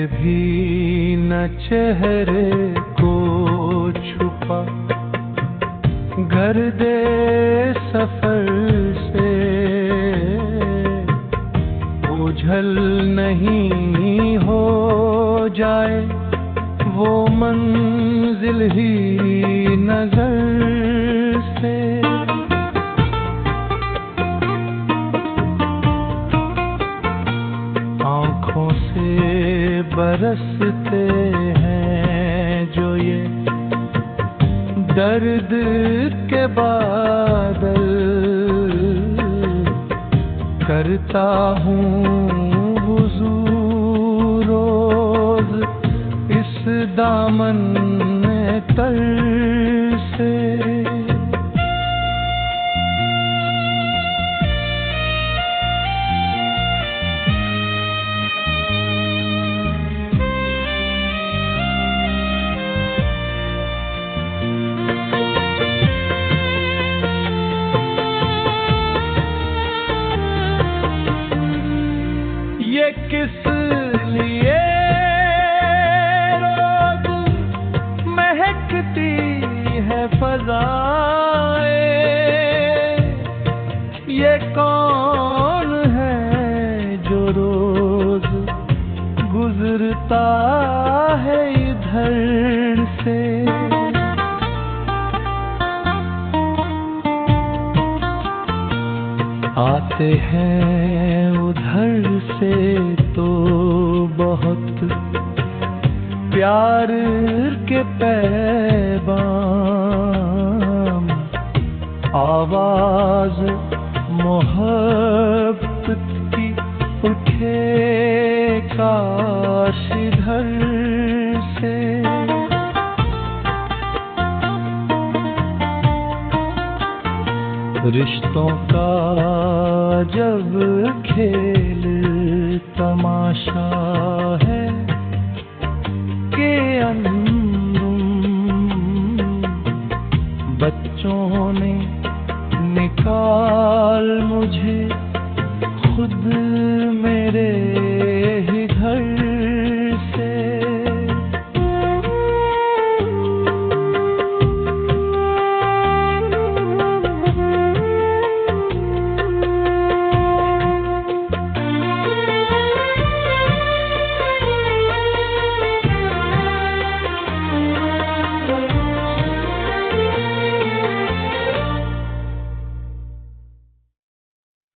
भी न चेहरे को छुपा, गर्दे सफर से ओझल नहीं हो जाए वो मंजिल ही नजर से। आँखों से बरसते हैं जो ये दर्द के बादल, करता हूँ वुज़ू रोज इस दामन में तर से। ये किस लिए रोज महकती है फ़ज़ाएं, ये कौन है जो रोज गुजरता है इधर से। आते हैं उधर से तो बहुत प्यार के पैगाम, आवाज मोहब्बत की उठे काश इधर से। रिश्तों का जब खेल तमाशा है के अंदर बच्चों ने निकाल मुझे खुद